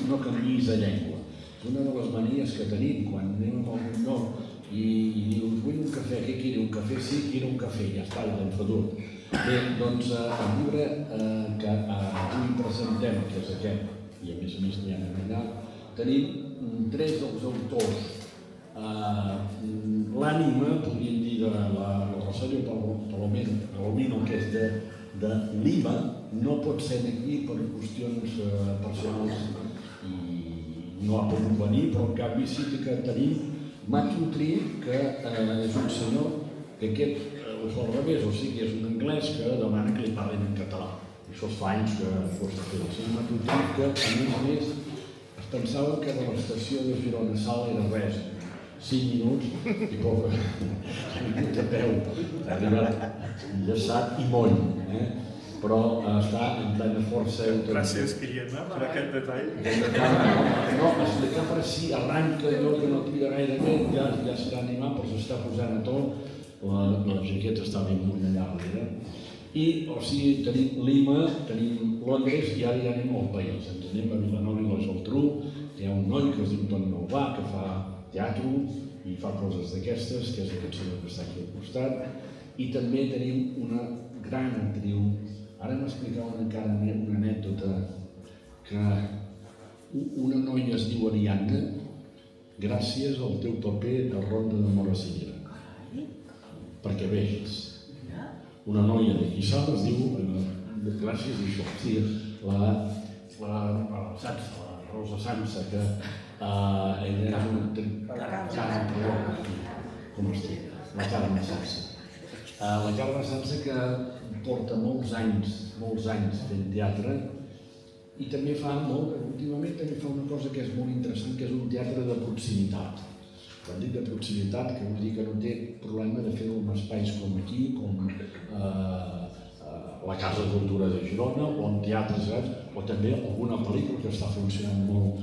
No canviïs de llengua. És una de les manies que tenim quan anem a algun lloc i dius, vull un cafè, què quiere? Un cafè? Sí, quiere un cafè, ja està, ja l'hem fotut. Bé, doncs el llibre que avui presentem, que és aquest, i a més n'hi ha allà, tenim tres dels autors. L'ànima, podríem dir, de la Rosario Palomino, que és de Lima, no pot ser d'aquí per qüestions personals i no ha pogut venir, però en canvi sí que tenim Matthew Tree, que és un senyor que aquest ho fa al revés, o sigui que és un anglès que demana que li parlin en català. Això fa anys que costa fer. El senyor Matthew Tree, que a més es pensava que de l'estació de Girona Sala era res, 5 minuts i poc, a peu, ha arribat enllaçat i moll, però està en plena força. Gràcies, Guillema, per aquest detall. No, explicar per si arranca allò que no tira gaire bé, ja serà animat, però s'està posant a tot, la jaqueta està ben molt allà darrere. I, o sigui, tenim Lima, tenim Londres i ara ja anem al país. Ens anem a Vilanova i la Geltrú, hi ha un noi que es diu Toni Novà, que fa teatre i fa coses d'aquestes, que és aquest senyor que està aquí al costat, i també tenim una gran actriu. Ara m'explicava encara una anècdota que una noia es diu Ariadna gràcies al teu paper de Ronda de Morosilla. Perquè vegis, una noia de Guissona es diu gràcies a això. Sí, la Rosa Sansa, que ella és una com es diu? La Carme Sansa. La Carme Sansa que porta molts anys fent teatre i també últimament també fa una cosa que és molt interessant, que és un teatre de proximitat. Quan dic de proximitat, que vull dir que no té problema de fer-ho en espais com aquí, com la Casa de Cultura de Girona, o en teatres, o també alguna pel·lícula que està funcionant molt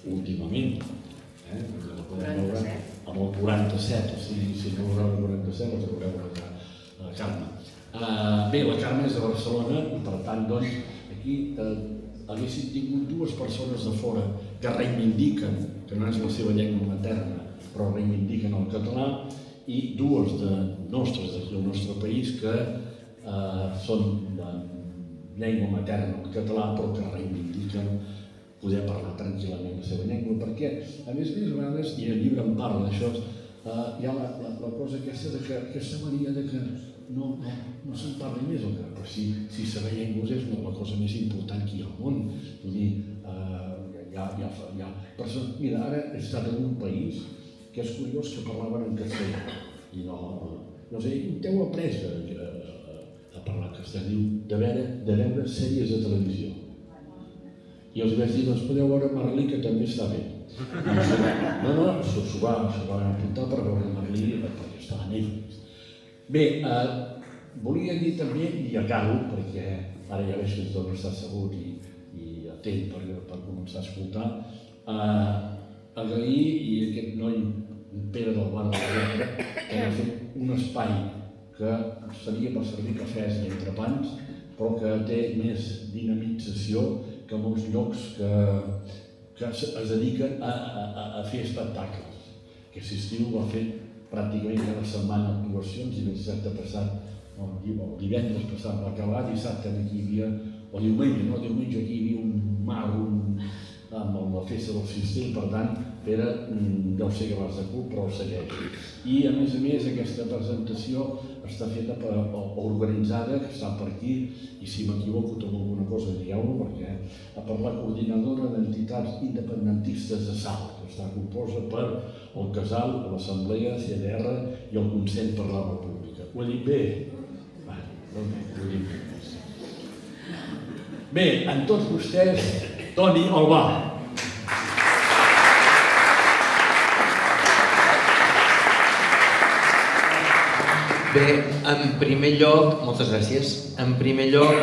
últimament. La podem veure amb el 47, o sigui, si no veureu el 47, la podeu veure la Carme. Bé, la Carme és de Barcelona i per tant, doncs, aquí haguessin tingut dues persones de fora que reivindiquen, que no és la seva llengua materna, però reivindiquen el català, i dues de nostres, del nostre país, que són de llengua materna el català, però que reivindiquen poder parlar tranquil·lament la seva llengua, perquè, a més a vegades, i el llibre en parla d'això, hi ha la cosa aquesta de que aquesta mania de que no se'n parli més, però si saber llengües és la cosa més important que hi ha al món. Vull dir, hi ha persones... Mira, ara he estat en un país que és curiós que parlaven en castellà. I no sé, t'heu après a parlar castellà, de veure sèries de televisió. I els vaig dir, doncs podeu veure Merlí, que també està bé. No, s'ho van apuntar per veure Merlí, perquè està a Netflix. Bé, volia dir també, i acabo, perquè ara ja veig que tothom està assegut i atent per començar a escoltar, agrair i aquest noi, Pere del Bar de la Lletra, que ha fet un espai que seria per servir cafès i entrepans, però que té més dinamització que molts llocs que es dediquen a fer espectacles. Aquest estiu va fer pràcticament cada setmana actuacions i ben cert passat, el divendres passat va acabar, dissabte aquí hi havia, o diumenge aquí hi havia un mar amb la festa del cistell, per tant, Pere, deu ser que vas de cul, però el segueix. I a més, aquesta presentació està feta organitzada, que està per aquí, i si m'equivoco amb alguna cosa dieu-lo, perquè per la coordinadora d'entitats independentistes de Salt, que està composa per el Casal, l'Assemblea, CDR i el Consell per la República. Ho he dit bé? Ho he dit bé. Bé, amb tots vostès, Toni Albà. Bé, en primer lloc, moltes gràcies. En primer lloc,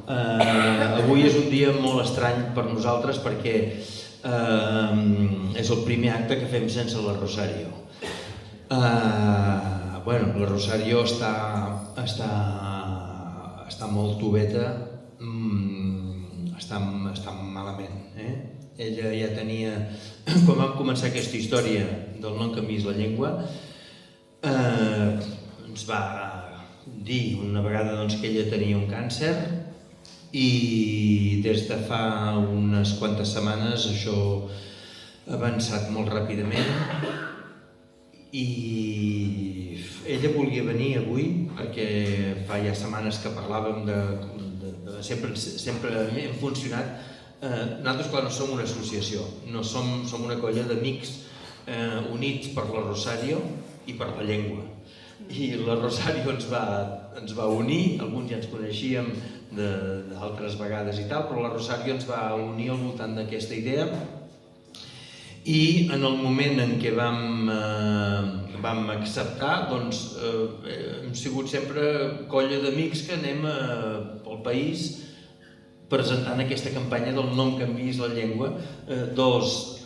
avui és un dia molt estrany per nosaltres perquè és el primer acte que fem sense la Rosario. Bueno, la Rosario està molt tubeta, està malament. Ella ja tenia, quan vam començar aquesta història del No em canviïs la llengua, ens va dir una vegada que ella tenia un càncer i des de fa unes quantes setmanes això ha avançat molt ràpidament i ella volia venir avui perquè fa ja setmanes que parlàvem sempre hem funcionat. Nosaltres, clar, no som una associació, no som una colla d'amics units per la Rosario i per la llengua. I la Rosario ens va unir, alguns ja ens coneixíem d'altres vegades i tal, però la Rosario ens va unir al voltant d'aquesta idea i en el moment en què vam acceptar, doncs hem sigut sempre colla d'amics que anem pel país presentant aquesta campanya del No em canviïs la llengua, dos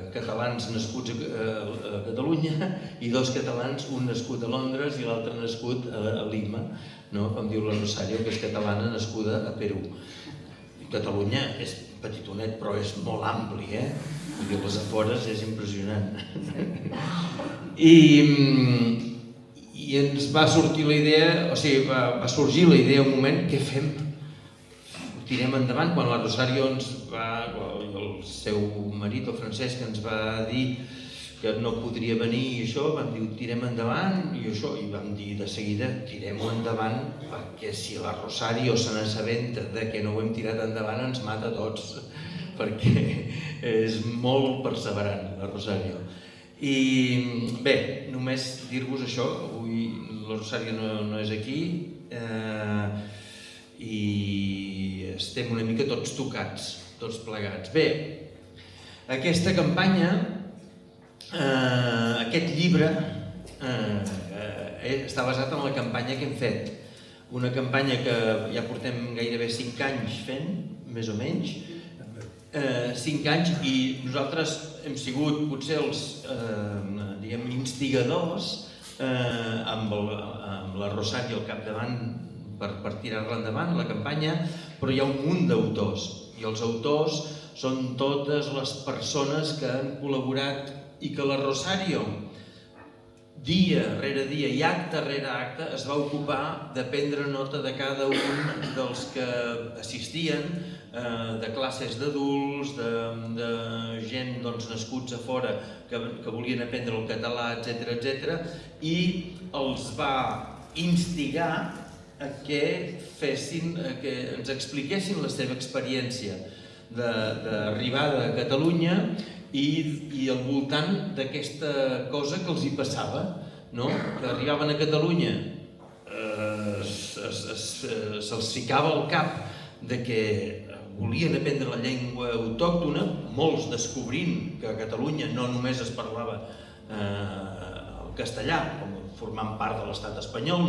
catalans nascuts a Catalunya i dos catalans, un nascut a Londres i l'altre nascut a Lima, com diu la Rosario, que és catalana nascuda a Perú. Catalunya és petitonet però és molt ampli, vull dir, les afores és impressionant. I ens va sortir la idea, o sigui, va sorgir la idea un moment, què fem? Tirem endavant, quan la Rosario el seu marit, el Francesc, ens va dir que no podria venir i això, vam dir tirem endavant i això, i vam dir de seguida tirem-ho endavant perquè si la Rosario se n'assabenta que no ho hem tirat endavant ens mata a tots, perquè és molt perseverant la Rosario. I bé, només dir-vos això, avui la Rosario no és aquí i estem una mica tots tocats, tots plegats. Bé, aquesta campanya, aquest llibre està basat en la campanya que hem fet. Una campanya que ja portem gairebé 5 anys fent, més o menys, 5 anys, i nosaltres hem sigut potser els instigadors amb la Rosario al capdavant per tirar-la endavant, la campanya, però hi ha un munt d'autors, i els autors són totes les persones que han col·laborat i que la Rosario, dia rere dia i acte rere acte, es va ocupar de prendre nota de cada un dels que assistien, de classes d'adults, de gent nascuts a fora que volien aprendre el català, etc., i els va instigar a que ens expliquessin la seva experiència d'arribada a Catalunya i al voltant d'aquesta cosa que els hi passava, que arribaven a Catalunya, se'ls ficava al cap de que volien aprendre la llengua autòctona, molts descobrint que a Catalunya no només es parlava el castellà, formant part de l'estat espanyol,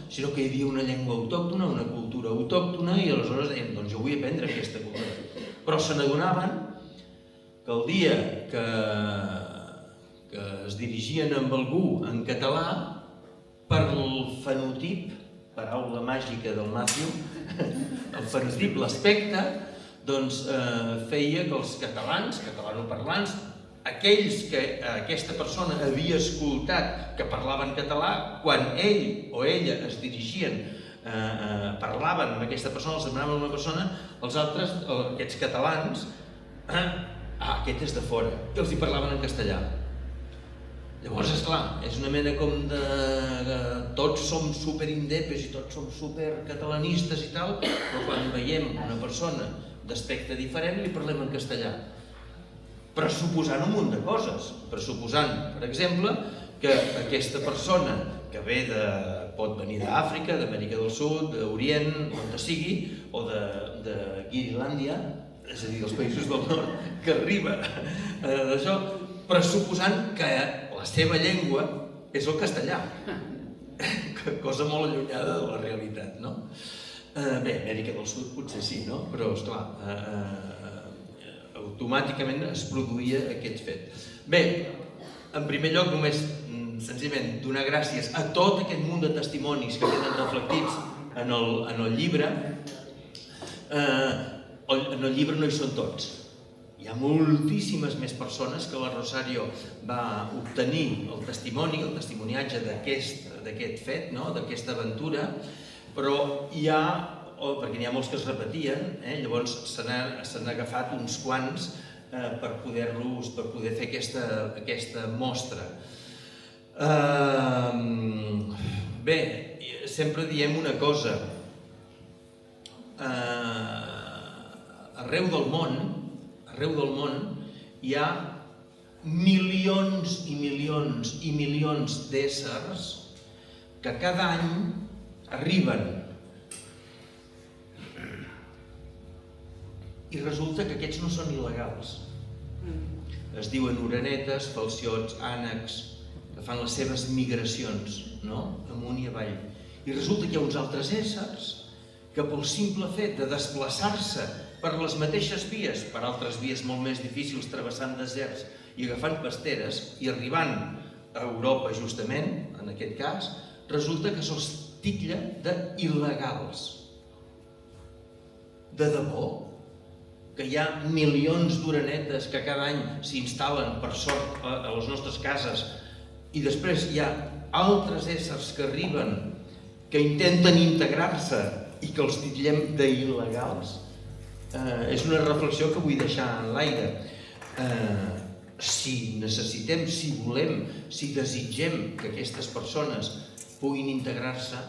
sinó que hi havia una llengua autòctona, una cultura autòctona, i aleshores deien, doncs jo vull aprendre aquesta cultura. Però se n'adonaven que el dia que es dirigien amb algú en català, per el fenotip, paraula màgica del Matthew, el fenotip, l'aspecte, doncs feia que els catalans, catalanoparlants, aquells que aquesta persona havia escoltat que parlaven català, quan ell o ella es dirigien, parlaven amb aquesta persona, els demanaven una persona, els altres, aquests catalans, aquest és de fora, i els hi parlaven en castellà. Llavors, esclar, és una mena com de... tots som superindepes i tots som supercatalanistes i tal, però quan veiem una persona d'aspecte diferent li parlem en castellà. Pressuposant un munt de coses. Pressuposant, per exemple, que aquesta persona que ve pot venir d'Àfrica, d'Amèrica del Sud, d'Orient, on sigui, o de Guirilàndia, és a dir, dels països del nord, que arriba d'això, pressuposant que la seva llengua és el castellà, cosa molt allunyada de la realitat, no? Bé, Amèrica del Sud potser sí, no? Però, esclar, automàticament es produïa aquest fet. Bé, en primer lloc, només senzillament donar gràcies a tot aquest munt de testimonis que queden reflectits en el llibre. En el llibre no hi són tots. Hi ha moltíssimes més persones que la Rosario va obtenir el testimoni, el testimoniatge d'aquest fet, d'aquesta aventura, però hi ha, perquè n'hi ha molts que es repetien, llavors se n'han agafat uns quants per poder fer aquesta mostra. Bé, sempre diem una cosa, arreu del món hi ha milions i milions i milions d'éssers que cada any arriben i resulta que aquests no són il·legals. Es diuen orenetes, falciots, ànecs, que fan les seves migracions, amunt i avall. I resulta que hi ha uns altres éssers que pel simple fet de desplaçar-se per les mateixes vies, per altres vies molt més difícils, travessant deserts i agafant pasteres i arribant a Europa justament, en aquest cas, resulta que se'ls titlla d'il·legals. De debò? Que hi ha milions d'orenetes que cada any s'instal·len, per sort, a les nostres cases i després hi ha altres éssers que arriben, que intenten integrar-se i que els titllem d'il·legals? És una reflexió que vull deixar en l'aire. Si necessitem, si volem, si desitgem que aquestes persones puguin integrar-se,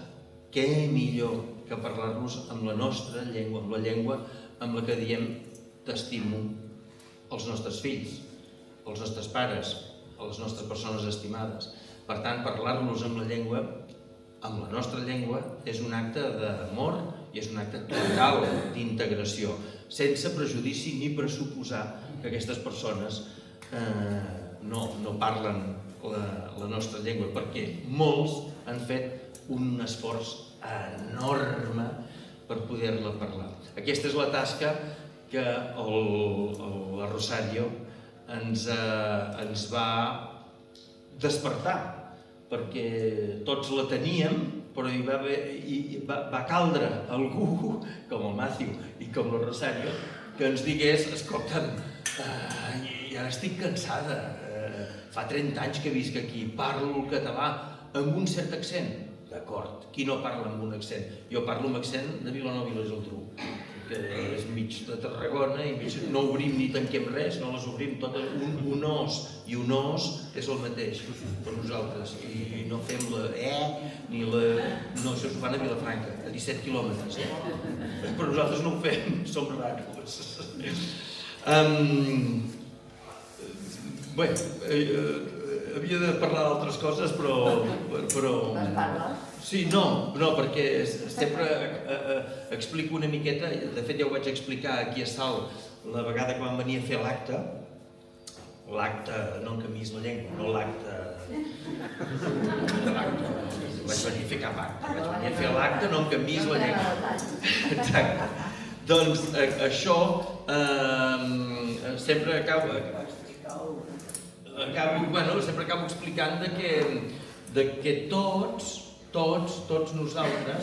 què millor que parlar-los amb la nostra llengua, amb la llengua amb la que diem t'estimo als nostres fills, als nostres pares, a les nostres persones estimades. Per tant, parlar-los amb la nostra llengua, és un acte d'amor i és un acte total d'integració, sense prejudici ni pressuposar que aquestes persones no parlen la nostra llengua, perquè molts han fet un esforç enorme per poder-la parlar. Aquesta és la tasca que la Rosario ens va despertar, perquè tots la teníem, però hi va caldre algú, com el Matthew i com la Rosario, que ens digués, escolta'm, ja estic cansada, fa 30 anys que visc aquí, parlo el català amb un cert accent. D'acord, qui no parla amb un accent? Jo parlo amb accent de Vilanova i la Geltrú, que és mig de Tarragona i no obrim ni tanquem res, no les obrim totes, un os i un os és el mateix per nosaltres, i no fem la ni la... no, això s'ho fan a Vilafranca, a 17 quilòmetres, però nosaltres no ho fem, som raros. Bé, havia de parlar d'altres coses, però... Les parles? Sí, no, perquè sempre explico una miqueta, de fet ja ho vaig explicar aquí a Salt la vegada que vam venir a fer l'acte, no en canviïs la llengua, no l'acte, vaig venir a fer cap acte, vaig venir a fer l'acte, no en canviïs la llengua. Exacte. Doncs això sempre acabo explicant que tots nosaltres,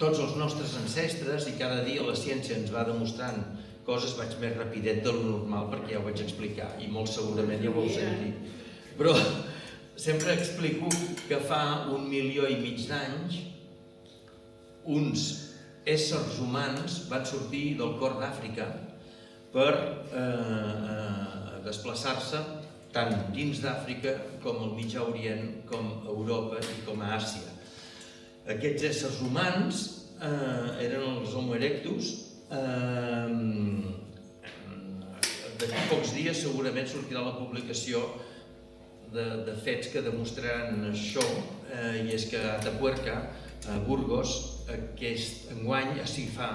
tots els nostres ancestres, i cada dia la ciència ens va demostrant coses, vaig més rapidet de lo normal perquè ja ho vaig explicar i molt segurament ja ho heu sentit, però sempre explico que fa 1,5 milió d'anys uns éssers humans van sortir del cor d'Àfrica per desplaçar-se tant dins d'Àfrica com al Mitjà Orient, com a Europa i com a Àsia. Aquests éssers humans eren els Homo erectus. D'aquí pocs dies segurament sortirà la publicació de fets que demostraran això, i és que a Atapuerca, a Burgos, aquest enguany, o sigui, fa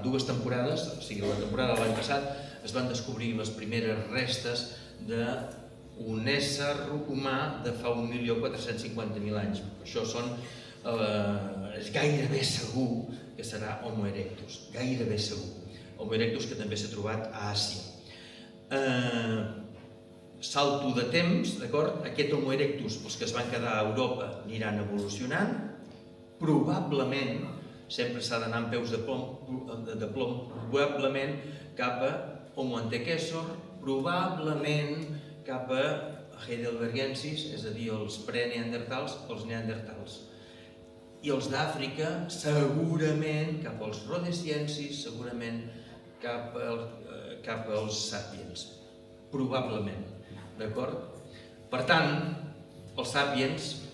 2 temporades, o sigui, la temporada de l'any passat, es van descobrir les primeres restes d'un ésser humà de fa 1.450.000 anys. Això és gairebé segur que serà Homo erectus, gairebé segur. Homo erectus que també s'ha trobat a Àsia. Salto de temps, d'acord? Aquest Homo erectus, els que es van quedar a Europa, aniran evolucionant. Probablement, sempre s'ha d'anar amb peus de plom, probablement cap a Homo antecessor, probablement cap a Heidelbergensis, és a dir, els pre-neandertals, els neandertals. I els d'Àfrica, segurament cap als rhodesiensis, segurament cap als sapiens, probablement, d'acord? Per tant, els sapiens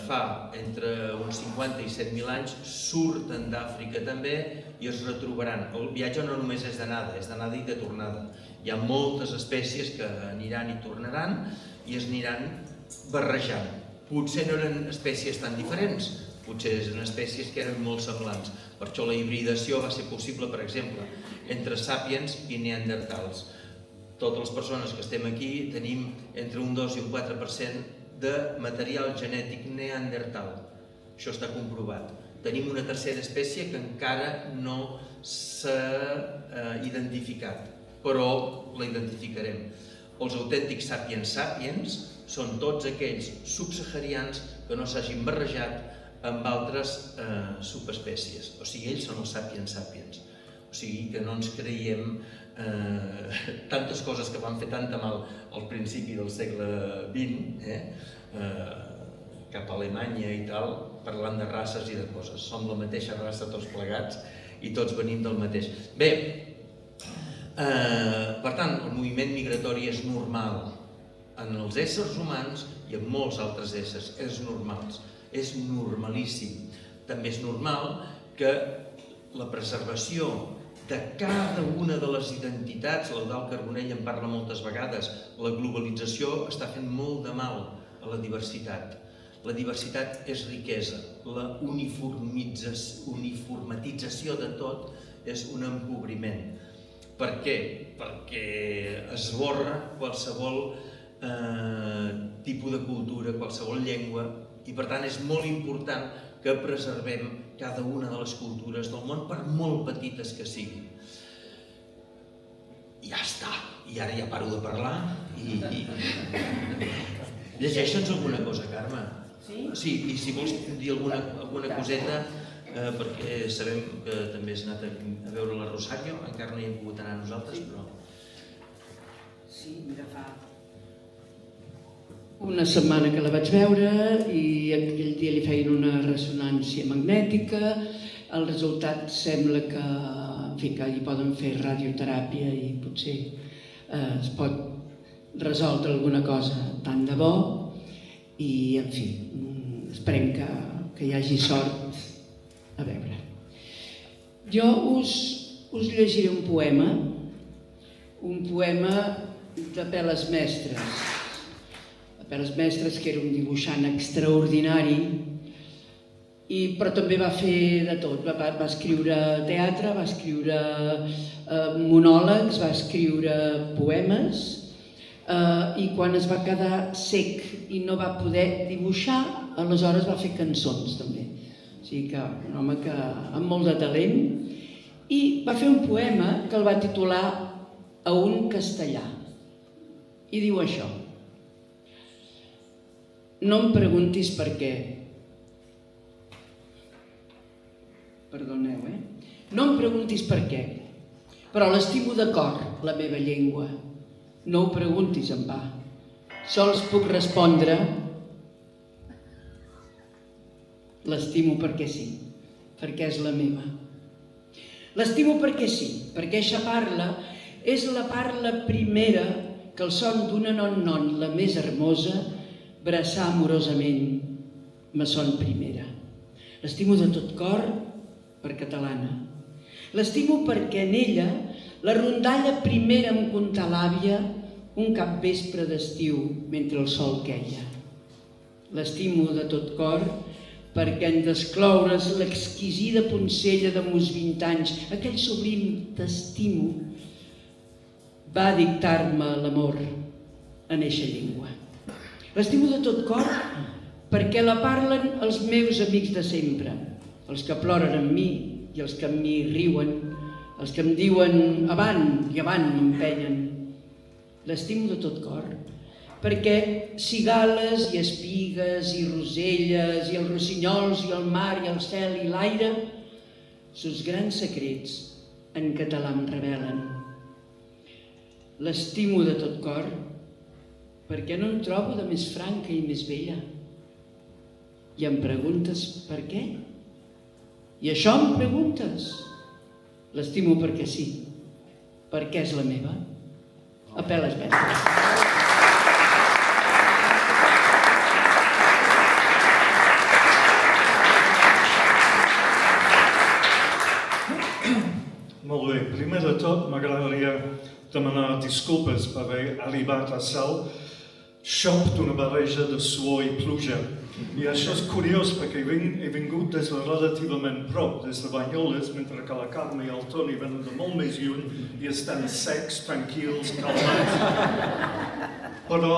fa entre uns 50 i 100.000 anys surten d'Àfrica també i es retrobaran. El viatge no només és d'anada, és d'anada i de tornada. Hi ha moltes espècies que aniran i tornaran i es aniran barrejant. Potser no eren espècies tan diferents, potser eren espècies que eren molt semblants. Per això la hibridació va ser possible, per exemple, entre sapiens i neandertals. Totes les persones que estem aquí tenim entre un 2 i un 4% de material genètic neandertal. Això està comprovat. Tenim una tercera espècie que encara no s'ha identificat, però la identificarem. Els autèntics sapiens són tots aquells subsaharians que no s'hagin barrejat amb altres subespècies. O sigui, ells són els sapiens. O sigui, que no ens creiem tantes coses que van fer tanta mal al principi del segle XX, cap a Alemanya i tal, parlant de races i de coses. Som la mateixa raça tots plegats i tots venim del mateix. Bé, per tant, el moviment migratori és normal en els éssers humans i en molts altres éssers. És normalíssim. També és normal que la preservació de cada una de les identitats, l'Eudald Carbonell en parla moltes vegades, la globalització està fent molt de mal a la diversitat. La diversitat és riquesa, la uniformatització de tot és un empobriment. Per què? Perquè esborra qualsevol tipus de cultura, qualsevol llengua, i per tant és molt important que preservem cada una de les cultures del món, per molt petites que siguin. I ja està, i ara ja paro de parlar i... Llegeixa'ns alguna cosa, Carme. Sí, i si vols dir alguna coseta, perquè sabem que també has anat a veure la Rosario, encara no hi hem pogut anar nosaltres, però... Sí, mira, fa una setmana que la vaig veure i aquell dia li feien una ressonància magnètica. El resultat sembla que, en fi, que hi poden fer radioteràpia i potser es pot resoldre alguna cosa tant de bo i, en fi, esperem que hi hagi sort. A veure, jo us llegiré un poema de Peles Mestres. Peles Mestres, que era un dibuixant extraordinari, però també va fer de tot. Va escriure teatre, va escriure monòlegs, va escriure poemes, i quan es va quedar sec i no va poder dibuixar, aleshores va fer cançons també. O sigui que un home amb molt de talent, i va fer un poema que el va titular A un castellà, i diu això: no em preguntis per què. Perdoneu, No em preguntis per què, però l'estimo de cor, la meva llengua. No ho preguntis en va. Sols puc respondre: l'estimo perquè sí, perquè és la meva. L'estimo perquè sí, perquè eixa parla és la parla primera que el son d'una non, la més hermosa, braçar amorosament, ma son primera. L'estimo de tot cor per catalana. L'estimo perquè en ella la rondalla primera em contà l'àvia un capvespre d'estiu mentre el sol queia. L'estimo de tot cor perquè en descloure's l'exquisida poncella de mos 20 anys, aquell sublim t'estimo, va dictar-me l'amor en eixa llengua. L'estimo de tot cor perquè la parlen els meus amics de sempre, els que ploren amb mi i els que amb mi riuen, els que em diuen avant i avant m'empenyen. L'estimo de tot cor perquè cigales i espigues i roselles i els rossinyols i el mar i el cel i l'aire, sos grans secrets en català em revelen. L'estimo de tot cor perquè no em trobo de més franca i més bella. I em preguntes per què? I això em preguntes? L'estimo perquè sí, perquè és la meva. Apel·les mestres. Molt bé, primer de tot m'agradaria demanar disculpes per haver arribat a sal xop d'una barreja de suor i pluja. I això és curiós perquè he vingut des de relativament prop, des de Banyoles, mentre que la Carme i el Toni venen de molt més lluny i estan secs, tranquils, calmats. Però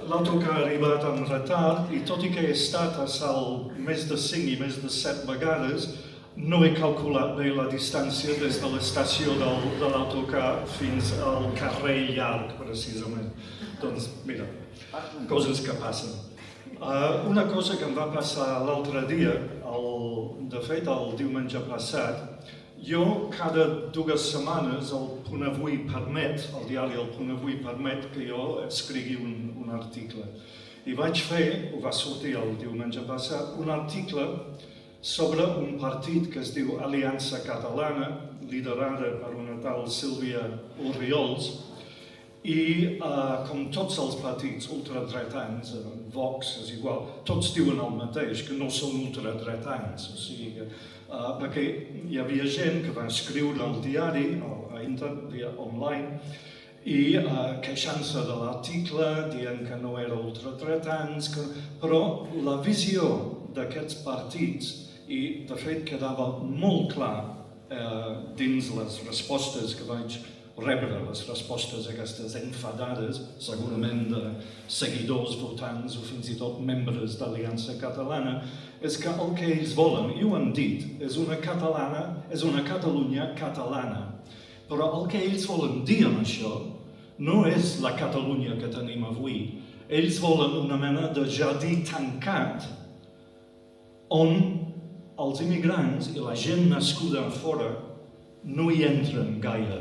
l'autocar ha arribat amb retard i tot i que he estat a Salt més de 5 i més de 7 vegades, no he calculat bé la distància des de l'estació de l'autocar fins al carrer llarg, precisament. Doncs, mira, coses que passen. Una cosa que em va passar l'altre dia, de fet, el diumenge passat, jo cada 2 setmanes el Punt Avui permet, el diari El Punt Avui permet que jo escrigui un article. I vaig fer, ho va sortir el diumenge passat, un article sobre un partit que es diu Aliança Catalana, liderada per una tal Sílvia Orriols, i com tots els partits ultradretans, Vox és igual, tots diuen el mateix, que no són ultradretans, o sigui que, perquè hi havia gent que va escriure al diari, a internet, online, i queixant-se de l'article, dient que no era ultradretans, però la visió d'aquests partits, i de fet quedava molt clar dins les respostes que vaig rebre, les respostes aquestes enfadades, segurament de seguidors, votants o fins i tot membres d'Aliança Catalana, és que el que ells volen, i ho han dit, és una Catalunya catalana. Però el que ells volen dir amb això no és la Catalunya que tenim avui. Ells volen una mena de jardí tancat on els immigrants i la gent nascuda a fora no hi entren gaire,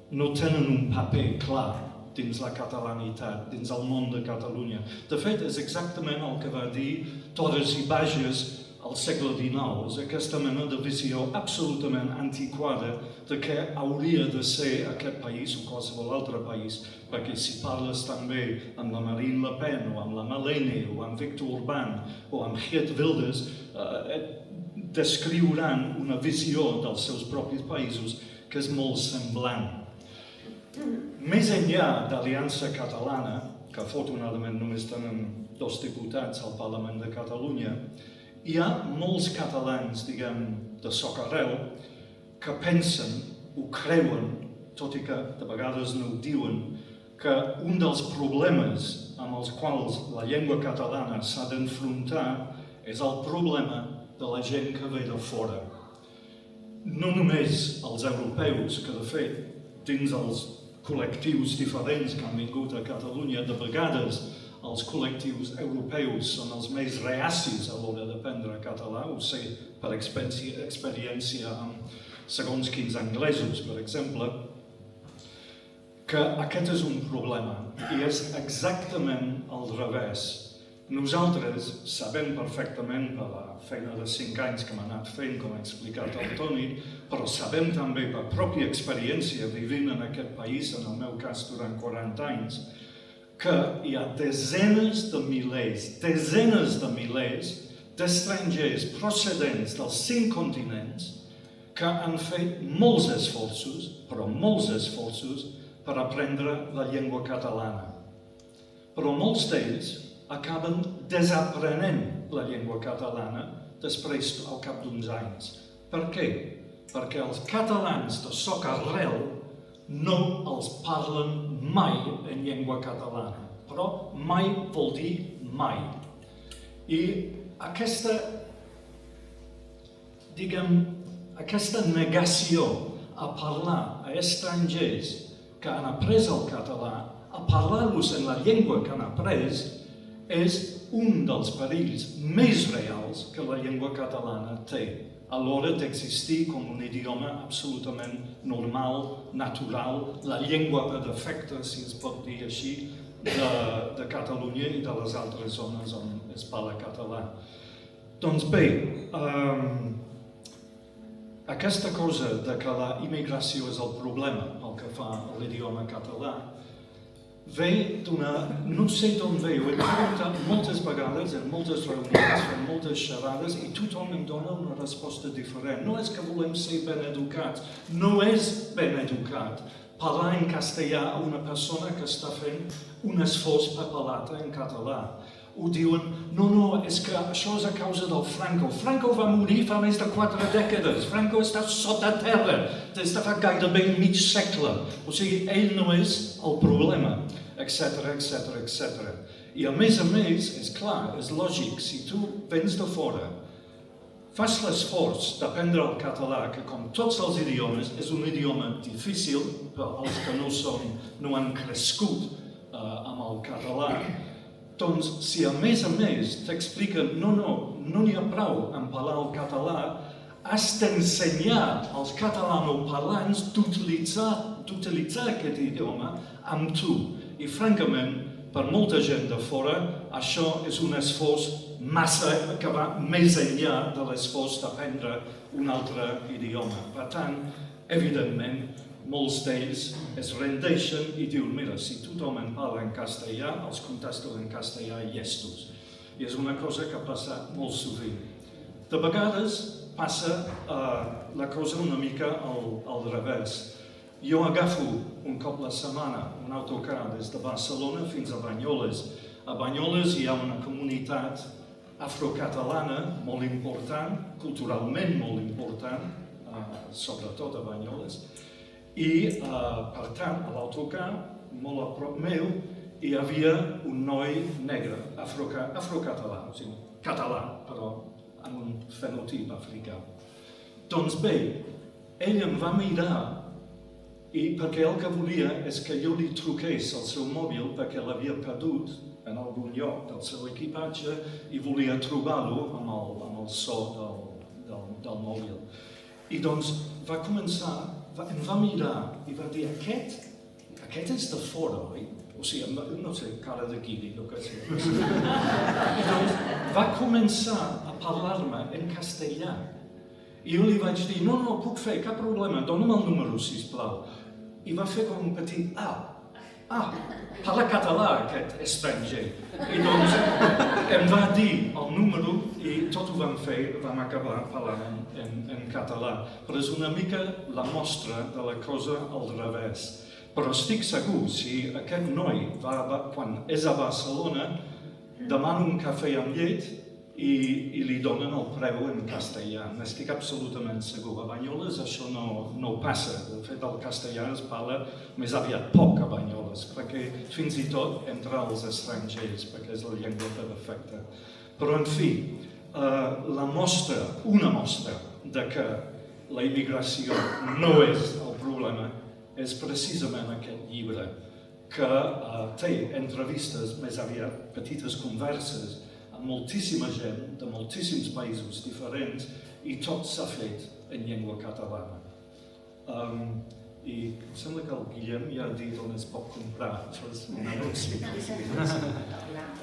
no tenen un paper clar dins la catalanitat, dins el món de Catalunya. De fet, és exactament el que va dir Torres i Bages al segle XIX, és aquesta mena de visió absolutament antiquada de què hauria de ser aquest país o qualsevol altre país, perquè si parles també amb la Marine Le Pen o amb la Malene o amb Viktor Orbán o amb Geert Wilders, descriuran una visió dels seus propis països que és molt semblant. Més enllà d'Aliança Catalana, que afortunadament només tenen 2 diputats al Parlament de Catalunya, hi ha molts catalans, diguem, de socarel, que pensen, ho creuen, tot i que de vegades no ho diuen, que un dels problemes amb els quals la llengua catalana s'ha d'enfrontar és el problema de la gent que ve de fora. No només els europeus, que de fet, dins els col·lectius diferents que han vingut a Catalunya, de vegades els col·lectius europeus són els més reacis a l'hora d'aprendre català, ho sé per experiència amb segons quins anglesos, per exemple, que aquest és un problema i és exactament al revés. Nosaltres sabem perfectament per la feina de 5 anys que m'ha anat fent, com ha explicat el Toni, però sabem també per pròpia experiència vivint en aquest país, en el meu cas durant 40 anys, que hi ha desenes de milers d'estrangers procedents dels 5 continents que han fet molts esforços, però molts esforços, per aprendre la llengua catalana. Però molts d'ells acaben desaprenent la llengua catalana després al cap d'uns anys. Per què? Perquè els catalans de soc arrel no els parlen mai en llengua catalana, però mai vol dir mai. I aquesta negació a parlar a estrangers que han après el català, a parlar-los en la llengua que han après, és un dels perills més reals que la llengua catalana té a l'hora d'existir com un idioma absolutament normal, natural, la llengua per defecte, si es pot dir així, de Catalunya i de les altres zones on es parla català. Doncs bé, aquesta cosa de que la immigració és el problema pel que fa a l'idioma català ve d'una... no sé d'on ve, ho he preguntat moltes vegades en moltes reunions, en moltes xerrades i tothom em dona una resposta diferent. No és que volem ser ben educats, no és ben educat parlar en castellà a una persona que està fent un esforç per parlar en català. Ho diuen, no, és que això és a causa del Franco. Franco va morir fa més de 4 dècades. Franco està sota terra des de fa gairebé mig segle. O sigui, ell no és el problema, etc. I a més, és clar, és lògic, si tu vens de fora, fas l'esforç d'aprendre el català, que com tots els idiomes és un idioma difícil, però els que no han crescut amb el català, doncs si a més t'expliquen no n'hi ha prou en parlar el català, has d'ensenyar als catalanoparlants d'utilitzar aquest idioma amb tu. I francament, per molta gent de fora, això és un esforç que va més enllà de l'esforç d'aprendre un altre idioma. Per tant, evidentment, molts d'ells es rendeixen i diuen, mira, si tothom en parla en castellà, els contesto en castellà i llestos. I és una cosa que passa molt sovint. De vegades passa la cosa una mica al revés. Jo agafo un cop la setmana un autocar des de Barcelona fins a Banyoles. A Banyoles hi ha una comunitat afrocatalana molt important, culturalment molt important, sobretot a Banyoles. I, per tant, a l'autocar, molt a prop meu, hi havia un noi negre, afrocatalà, o sigui, català, però amb un fenotip africà. Doncs bé, ell em va mirar perquè el que volia és que jo li truqués al seu mòbil perquè l'havia perdut en algun lloc del seu equipatge i volia trobar-lo amb el so del mòbil. I doncs va començar, em va mirar i va dir, aquest és de fora, oi? O sigui, no sé, cara de guiri, no que sé. I doncs va començar a parlar-me en castellà. I jo li vaig dir, no, puc fer, cap problema, dona'm el número, sisplau. I va fer com un petit, parla català aquest estranger. I doncs em va dir el número i tot ho vam fer, vam acabar parlant en català. Però és una mica la mostra de la cosa al revés. Però estic segur, si aquest noi, quan és a Barcelona, demana un cafè amb llet i li donen el preu en castellà. N'estic absolutament segur. A Banyoles això no passa. De fet, el castellà es parla més aviat poc a Banyoles, perquè fins i tot entre els estrangers, perquè és la llengua per defecte. Però, en fi, una mostra de que la immigració no és el problema és precisament aquest llibre, que té entrevistes, més aviat petites converses, amb moltíssima gent de moltíssims països diferents i tot s'ha fet en llengua catalana. I em sembla que el Guillem ja ha dit on es pot comprar, això és un anunci.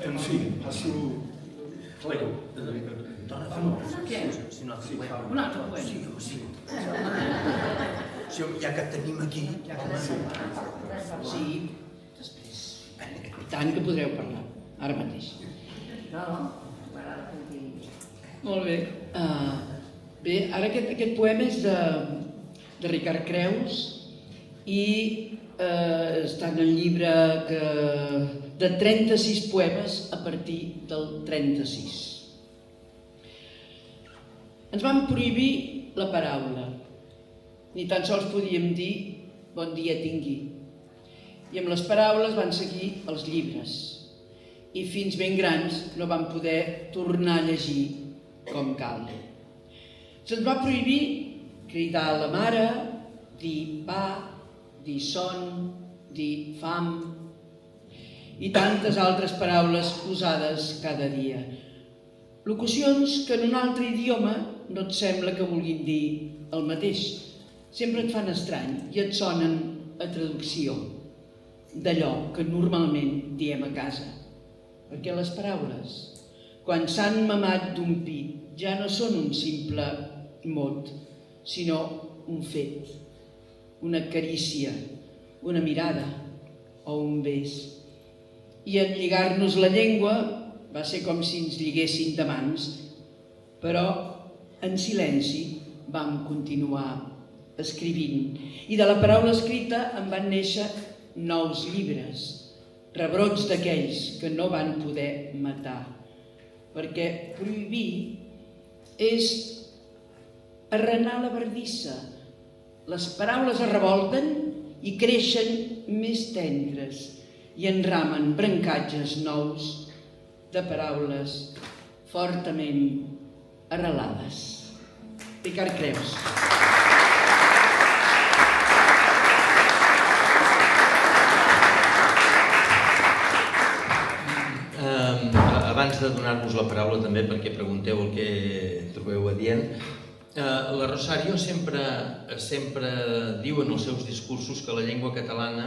En fi, plego. Si un altre poema. Un altre poema. Sí, home, sí. Ja que et tenim aquí. Sí, després. I tant que podreu parlar, ara mateix. No, m'agrada sentir. Molt bé. Bé, ara aquest poema és de Ricard Creus i està en el llibre de 36 poemes a partir del 36. Ens van prohibir la paraula. Ni tan sols podíem dir bon dia tingui. I amb les paraules van seguir els llibres. I fins ben grans no van poder tornar a llegir com cal. Se'ns va prohibir cridar a la mare, dir pa, dir son, dir fam i tantes altres paraules usades cada dia. Locucions que en un altre idioma no et sembla que vulguin dir el mateix. Sempre et fan estrany i et sonen a traducció d'allò que normalment diem a casa. Perquè les paraules, quan s'han mamat d'un pit, ja no són un simple mot, sinó un fet, una carícia, una mirada o un bes. I en lligar-nos la llengua va ser com si ens lliguessin de mans, però en silenci vam continuar escrivint. I de la paraula escrita en van néixer nous llibres, rebrots d'aquells que no van poder matar. Perquè prohibir és arrenar la bardissa. Les paraules es revolten i creixen més tendres i enramen brancatges nous de paraules fortament arrelades. Ricard Creus. Abans de donar-vos la paraula també perquè pregunteu el que trobeu adient, la Rosario sempre diu en els seus discursos que la llengua catalana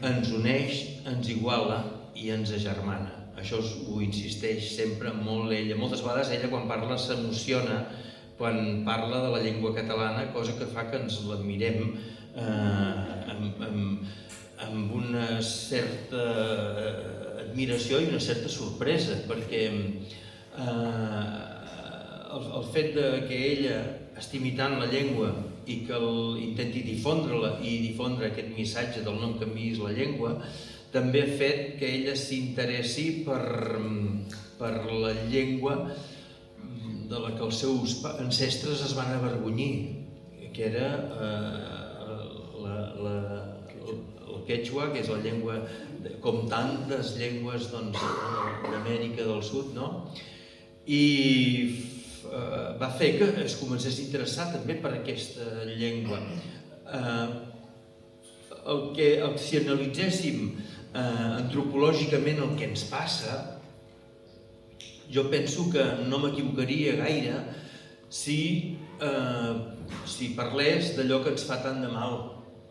ens uneix, ens iguala i ens agermana. Això ho insisteix sempre molt ella. Moltes vegades ella quan parla s'emociona quan parla de la llengua catalana, cosa que fa que ens l'admirem amb una certa admiració i una certa sorpresa, perquè el fet que ella estimi tant la llengua i que intenti difondre-la i difondre aquest missatge del no em canviïs la llengua, també ha fet que ella s'interessi per la llengua de la que els seus ancestres es van avergonyir, que era el quechua, que és la llengua, com tantes llengües d'Amèrica del Sud, i va fer que es comencés a interessar també per aquesta llengua. Si analitzéssim antropològicament el que ens passa, jo penso que no m'equivocaria gaire si parlés d'allò que ens fa tant de mal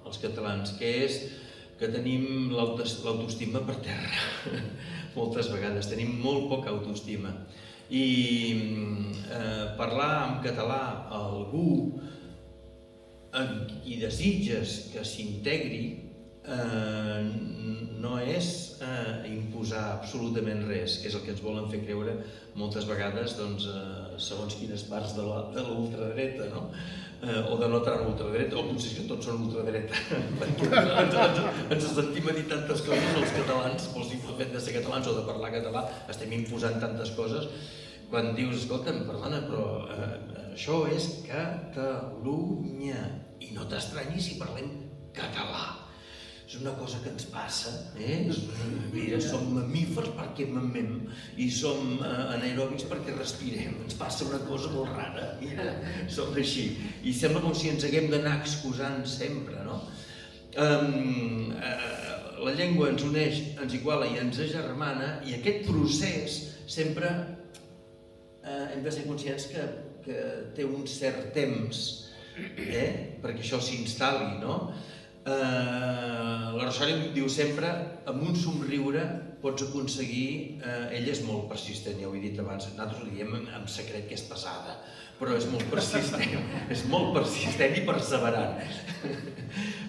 als catalans, que és que tenim l'autoestima per terra. Moltes vegades tenim molt poca autoestima. I parlar en català a algú i desitges que s'integri no és imposar absolutament res, que és el que ens volen fer creure moltes vegades segons quines parts de l'ultradreta, o de no tan ultradreta, o potser que tots són ultradreta, perquè ens sentim a dir tantes coses els catalans, pel simple fet de ser catalans o de parlar català, estem imposant tantes coses, quan dius, escolta'm, perdona, però això és Catalunya, i no t'estranyis si parlem català. És una cosa que ens passa, mira, som mamífers perquè mamem i som anaeròbics perquè respirem. Ens passa una cosa molt rara, mira, som així. I sembla com si ens haguem d'anar excusant sempre, no? La llengua ens uneix, ens iguala i ens agermana, i aquest procés sempre hem de ser conscients que té un cert temps perquè això s'instal·li, no? La Rosario diu sempre, amb un somriure pots aconseguir... Ella és molt persistent, ja ho he dit abans, nosaltres ho diem en secret que és pesada, però és molt persistent i perseverant.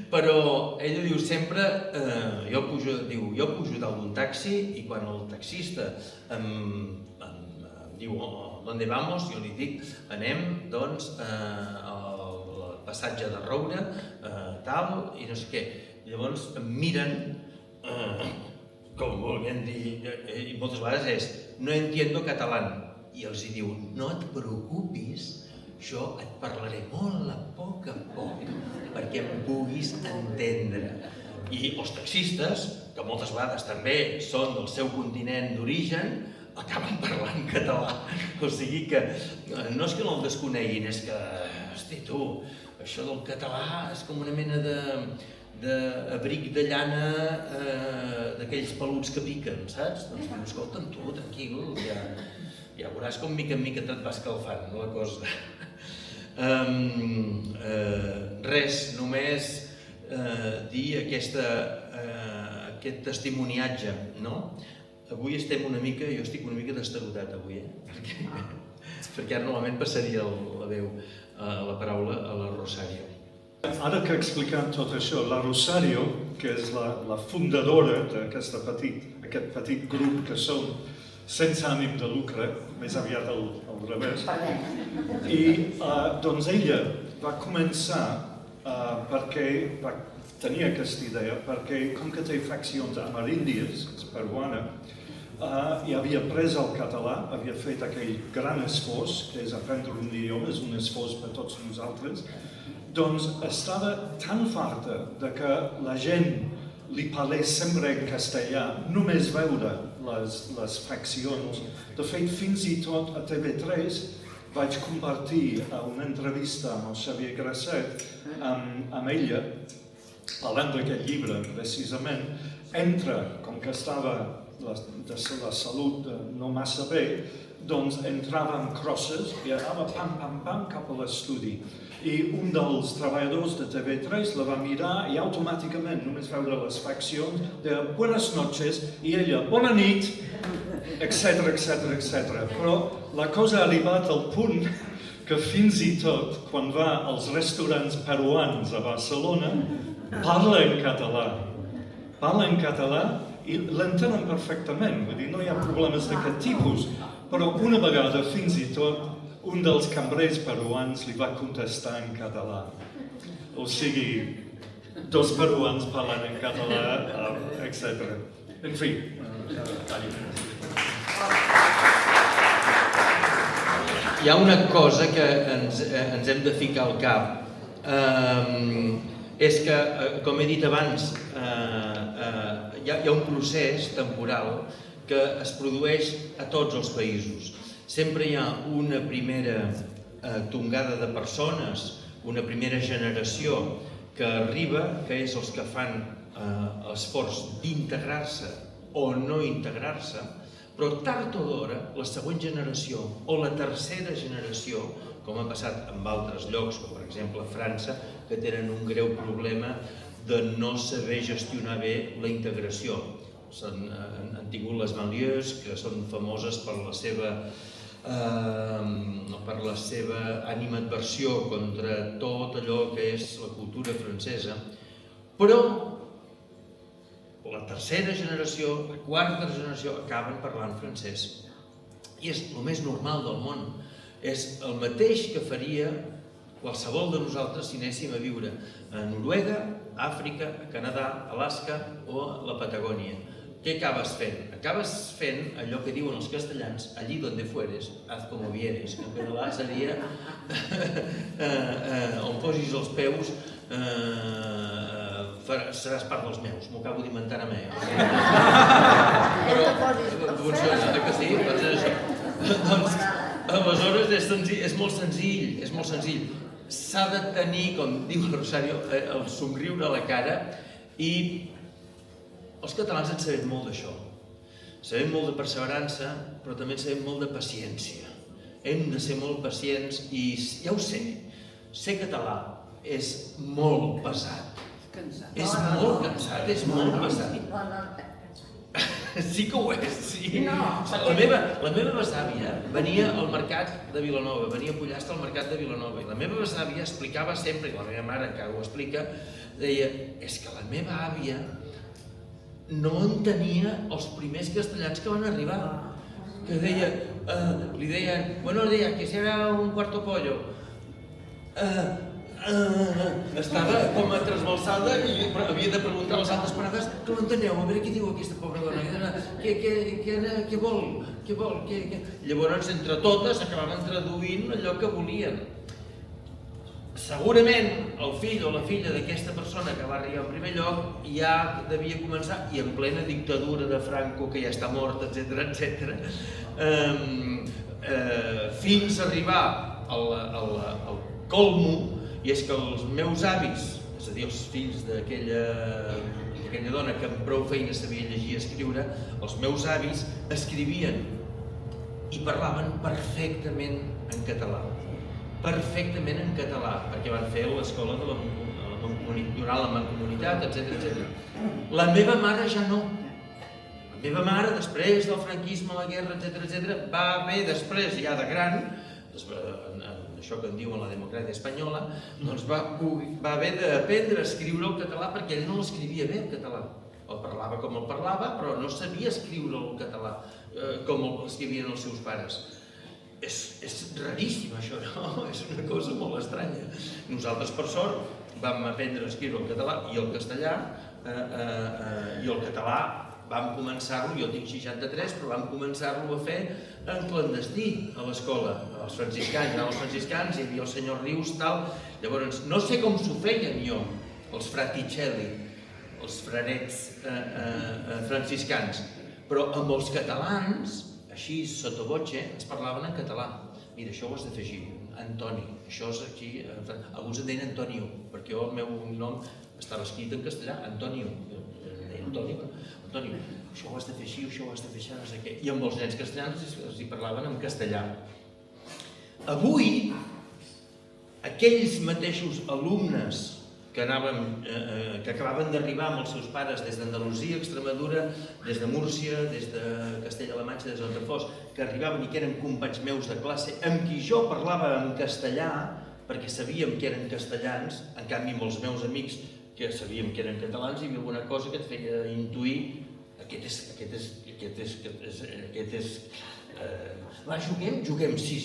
Però ella diu sempre, jo pujo dalt d'un taxi i quan el taxista em diu ¿dónde vamos? Jo li dic, anem doncs al passatge de Roure, tal, i no sé què. Llavors em miren, com volien dir, i moltes vegades és, no entiendo catalán. I els hi diu, no et preocupis, jo et parlaré molt a poc perquè em puguis entendre. I els taxistes, que moltes vegades també són del seu continent d'origen, acaben parlant català. O sigui que no és que no el desconeguin, és que, hosti tu, això del català és com una mena d'abric de llana d'aquells peluts que piquen, saps? Doncs diu, escolta'm tu, tranquil, ja veuràs com mica en mica te't va escalfant la cosa. Res, només dir aquest testimoniatge, no? Avui estem una mica, jo estic una mica destarotat avui, perquè ara normalment passaria la veu, la paraula a la Rosario. Ara que he explicat tot això, la Rosario, que és la fundadora d'aquest petit grup que som sense ànim de lucre, més aviat al revés, i doncs ella va començar perquè va tenir aquesta idea, perquè com que té faccions ameríndies, és peruana, i havia pres el català, havia fet aquell gran esforç, que és aprendre un idioma, és un esforç per tots nosaltres, doncs estava tan farta de que la gent li parlés sempre en castellà, només veure les faccions. De fet, fins i tot a TV3 vaig compartir una entrevista amb el Xavier Grasset, amb ella, parlant d'aquest llibre, precisament, com que estava de la salut no massa bé, doncs entrava amb crosses i anava pam, pam, pam cap a l'estudi. I un dels treballadors de TV3 la va mirar i automàticament, només veure les faccions, deia buenas noches, i ella, bona nit, etc. Però la cosa ha arribat al punt que fins i tot quan va als restaurants peruans a Barcelona parla en català i l'entenen perfectament, vull dir, no hi ha problemes d'aquest tipus, però una vegada fins i tot un dels cambrers peruans li va contestar en català. O sigui, dos peruans parlant en català, etc. En fi. Hi ha una cosa que ens hem de ficar al cap. És que, com he dit abans, hi ha un procés temporal que es produeix a tots els països. Sempre hi ha una primera tongada de persones, una primera generació que arriba, que és els que fan l'esforç d'integrar-se o no integrar-se, però tard o d'hora la següent generació o la tercera generació, com ha passat en altres llocs, com per exemple a França, que tenen un greu problema de no saber gestionar bé la integració. Han tingut les banlieues, que són famoses per la seva animadversió contra tot allò que és la cultura francesa, però la tercera generació, la quarta generació, acaben parlant francès. I és el més normal del món. És el mateix que faria qualsevol de nosaltres si anéssim a viure a Noruega, a Àfrica, a Canadà, a Alaska o a la Patagònia. Què acabes fent? Acabes fent allò que diuen els castellans, allí donde fueres, haz como vieres. En català seria on posis els peus seràs part dels meus, m'ho acabo d'inventar a mi. Però funciona, que sí? Doncs aleshores és molt senzill. S'ha de tenir, com diu el Rosario, el somriure a la cara i els catalans en sabem molt d'això. Sabem molt de perseverança, però també en sabem molt de paciència. Hem de ser molt pacients i ja ho sé català és molt pesat. Cansat. És molt cansat, és molt pesat. No, Sí que ho és, sí. No, La meva besàvia venia al mercat de Vilanova, venia a Pollastre al mercat de Vilanova, i la meva besàvia explicava sempre, i la meva mare encara ho explica, deia, és que la meva àvia no entenia els primers castellans que van arribar. Que deia, li deien, buenos días, quisiera un cuarto pollo. Estava com a trasbalsada i havia de preguntar a les altres parades que no enteneu, a veure què diu aquesta pobra dona, què vol? Llavors, entre totes, acabaven traduint allò que volien. Segurament el fill o la filla d'aquesta persona que va arribar en primer lloc ja devia començar, i en plena dictadura de Franco, que ja està mort, etc., fins a arribar al colmo. I és que els meus avis, és a dir, els fills d'aquella dona que amb prou feina sabia llegir i escriure, els meus avis escrivien i parlaven perfectament en català. Perfectament en català, perquè van fer l'escola durant la mancomunitat, etc. La meva mare ja no. La meva mare, després del franquisme, la guerra, etc., va haver després, ja de gran, això que en diuen la democràcia espanyola, doncs va haver d'aprendre a escriure el català perquè ell no l'escrivia bé, el català. El parlava com el parlava, però no sabia escriure el català com el escrivien els seus pares. És raríssim això, no? És una cosa molt estranya. Nosaltres, per sort, vam aprendre a escriure el català i el castellà, i el català vam començar-lo, jo tinc 63, però vam començar-lo a fer en clandestí a l'escola, els franciscans. Els franciscans, hi havia el senyor Rius, tal. Llavors, no sé com s'ho feien jo, els fraticelli, els frarets franciscans, però amb els catalans, així, sota voce, es parlaven en català. Mira, això ho has de fer així, Antoni, això és aquí, alguns en deien Antonio, perquè el meu nom estava escrit en castellà, Antonio, Antoni, això ho has de fer així, això ho has de fer així, no sé què. I amb els nens castellans els hi parlaven en castellà. Avui, aquells mateixos alumnes que acabaven d'arribar amb els seus pares des d'Andalusia, Extremadura, des de Múrcia, des de Castella-La Manxa, des d'on fos, que arribaven i que eren companys meus de classe, amb qui jo parlava en castellà, perquè sabíem que eren castellans, en canvi amb els meus amics que sabíem que eren catalans, hi havia alguna cosa que et feia intuir juguem, sí,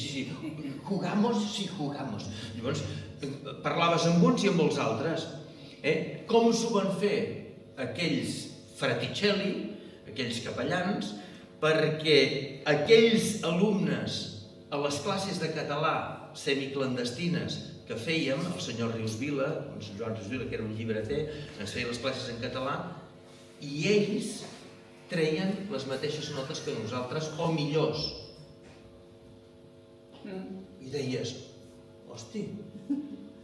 jugamos. Llavors, parlaves amb uns i amb els altres. Com s'ho van fer aquells fraticelli, aquells capellans, perquè aquells alumnes a les classes de català semiclandestines que fèiem, el senyor Rius Vila, el senyor Joan Rius Vila, que era un llibreter, ens feia les classes en català, i ells treien les mateixes notes que nosaltres, o millors. I deies, hosti,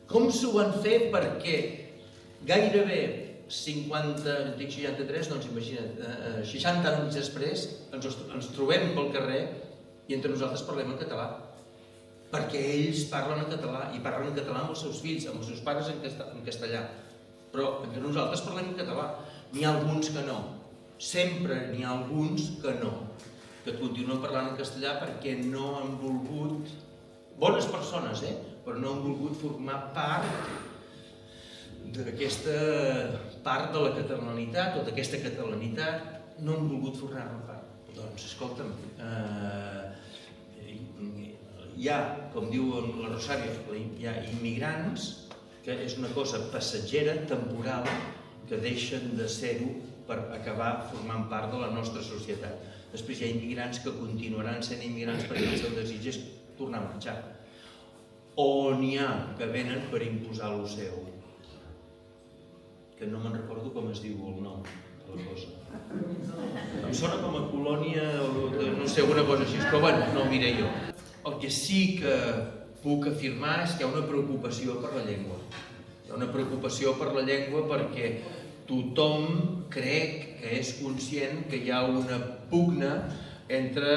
com s'ho van fer perquè gairebé 50, dic 63, doncs imagina't, 60 anys després ens trobem pel carrer i entre nosaltres parlem en català. Perquè ells parlen en català, i parlen en català amb els seus fills, amb els seus pares en castellà. Però entre nosaltres parlem en català. N'hi ha alguns que no. Sempre n'hi ha alguns que no. Que continuen parlant en castellà perquè no han volgut... Bones persones, però no han volgut formar part d'aquesta part de la catalanitat o d'aquesta catalanitat. No han volgut formar-ne part. Doncs, escolta'm, hi ha, com diu la Rosario, hi ha immigrants, que és una cosa passatgera, temporal, que deixen de ser-ho per acabar formant part de la nostra societat. Després hi ha immigrants que continuaran sent immigrants perquè el seu desig és tornar a marxar. O n'hi ha que venen per imposar el seu, que no me'n recordo com es diu el nom de la cosa. Em sona com a colònia, no sé, alguna cosa així, però bueno, no ho miré jo. El que sí que puc afirmar és que hi ha una preocupació per la llengua. Hi ha una preocupació per la llengua perquè tothom crec que és conscient que hi ha una pugna entre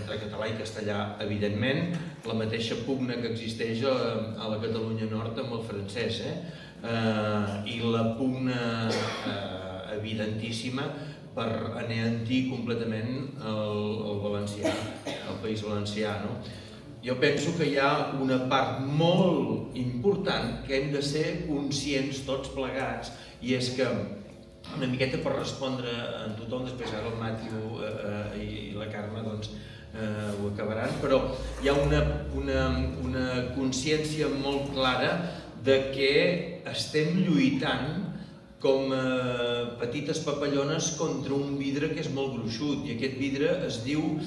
català i castellà. Evidentment, la mateixa pugna que existeix a la Catalunya Nord amb el francès. i la pugna evidentíssima per enaltir completament el valencià, el País Valencià. Jo penso que hi ha una part molt important que hem de ser conscients tots plegats, i és que, una miqueta per respondre a tothom, després ara el Matthew i la Carme ho acabaran, però hi ha una consciència molt clara de que estem lluitant com petites papallones contra un vidre que és molt gruixut, i aquest vidre es diu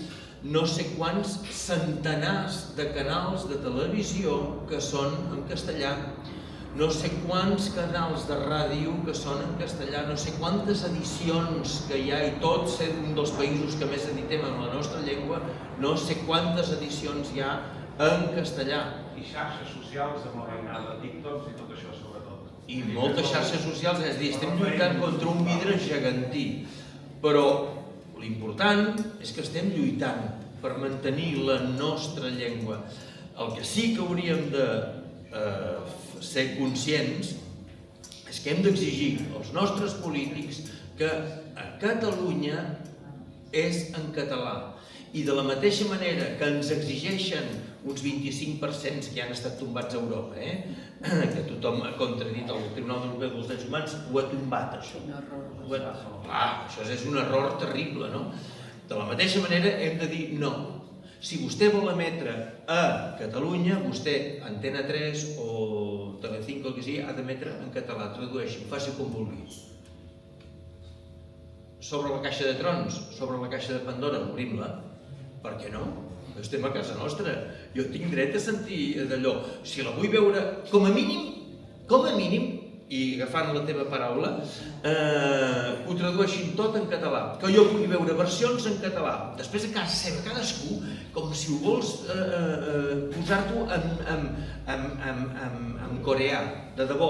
no sé quants centenars de canals de televisió que són en castellà, no sé quants canals de ràdio que són en castellà, no sé quantes edicions que hi ha, i tot ser un dels països que més editem en la nostra llengua, no sé quantes edicions hi ha en castellà. I xarxes socials amb la mainada, TikToks i tot això sobretot. I moltes xarxes socials, és a dir, estem lluitant contra un vidre gegantí, però l'important és que estem lluitant per mantenir la nostra llengua. El que sí que hauríem de ser conscients és que hem d'exigir als nostres polítics que a Catalunya és en català. I de la mateixa manera que ens exigeixen uns 25% que han estat tombats a Europa, que tothom ha contradit, el Tribunal Europeu dels Drets Humans ho ha tombat, això. Això és un error terrible, no? De la mateixa manera hem de dir no. Si vostè vol emetre a Catalunya, vostè, Antena 3 o Telecinco, el que sigui, ha d'emetre en català, tradueixi, faci com vulgui. Sobre la caixa de trons, sobre la caixa de Pandora, obrim-la. Per què no? Estem a casa nostra. Jo tinc dret a sentir d'allò. Si la vull veure, com a mínim, i agafant la teva paraula, ho tradueixin tot en català, que jo pugui veure versions en català. Després a casa seva, cadascú, com si ho vols posar-t'ho en coreà, de debò,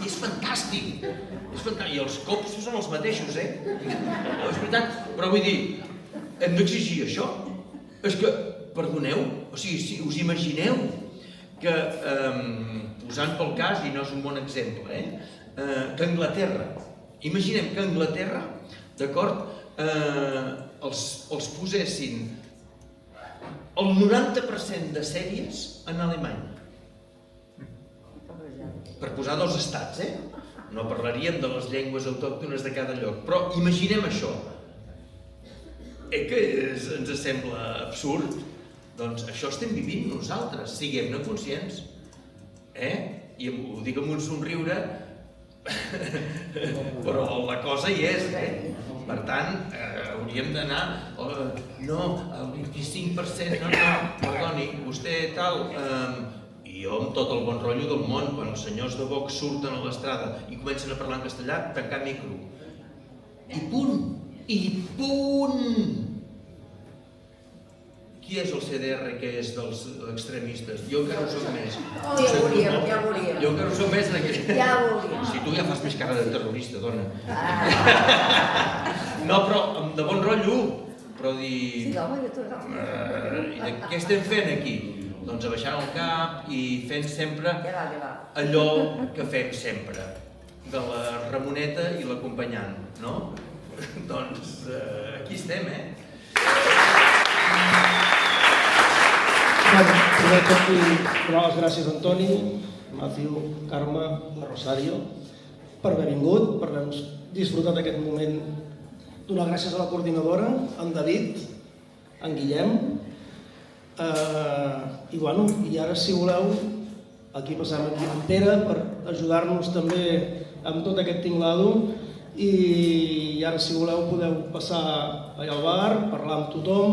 és fantàstic, i els cops són els mateixos, és veritat, però vull dir, hem d'exigir això. És que, perdoneu, o sigui, si us imagineu que, posant pel cas, i no és un bon exemple, que Anglaterra, imaginem que Anglaterra, d'acord, els posessin el 90% de sèries en alemany. Per posar dos estats, no parlaríem de les llengües autòctones de cada lloc, però imaginem això. Que ens sembla absurd? Doncs això estem vivint nosaltres, siguem-ne conscients. I ho dic amb un somriure, però la cosa hi és. Per tant, hauríem d'anar... No, el 25%, no, perdoni, vostè tal... I jo, amb tot el bon rotllo del món, quan els senyors de Vox surten a l'estrada i comencen a parlar en castellà, tancar micro. I punt! I punt! Qui és el CDR que és dels extremistes? Jo encara ho soc més. Ja ho veuríem. Jo encara ho soc més en aquest... Ja ho veuríem. Si tu ja fas més cara de terrorista, dona. No, però de bon rotllo. Però dir... Sí, home, jo tot el... I què estem fent aquí? Doncs abaixant el cap i fent sempre allò que fem sempre, de la Ramoneta i l'acompanyant, no? Doncs aquí estem, Primer de tot vull donar les gràcies a Antoni, Matthew, Carme, a Rosario, per haver vingut, per haver disfrutat aquest moment. Donar gràcies a la coordinadora, en David, en Guillem, i ara, si voleu, aquí passem aquí en Pere per ajudar-nos també amb tot aquest tinglado, i ara, si voleu, podeu passar allà al bar, parlar amb tothom,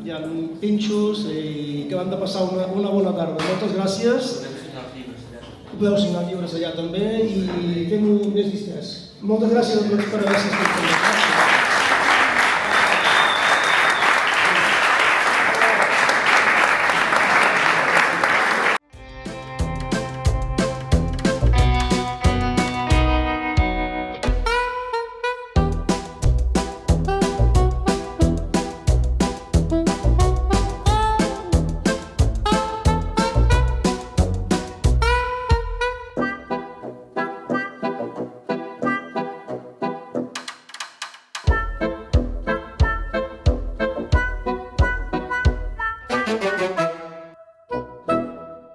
hi ha pinxos i que van de passar una bona tarda. Moltes gràcies. Podeu signar llibres allà també i fem-ho més distès. Moltes gràcies a tots per haver assistit.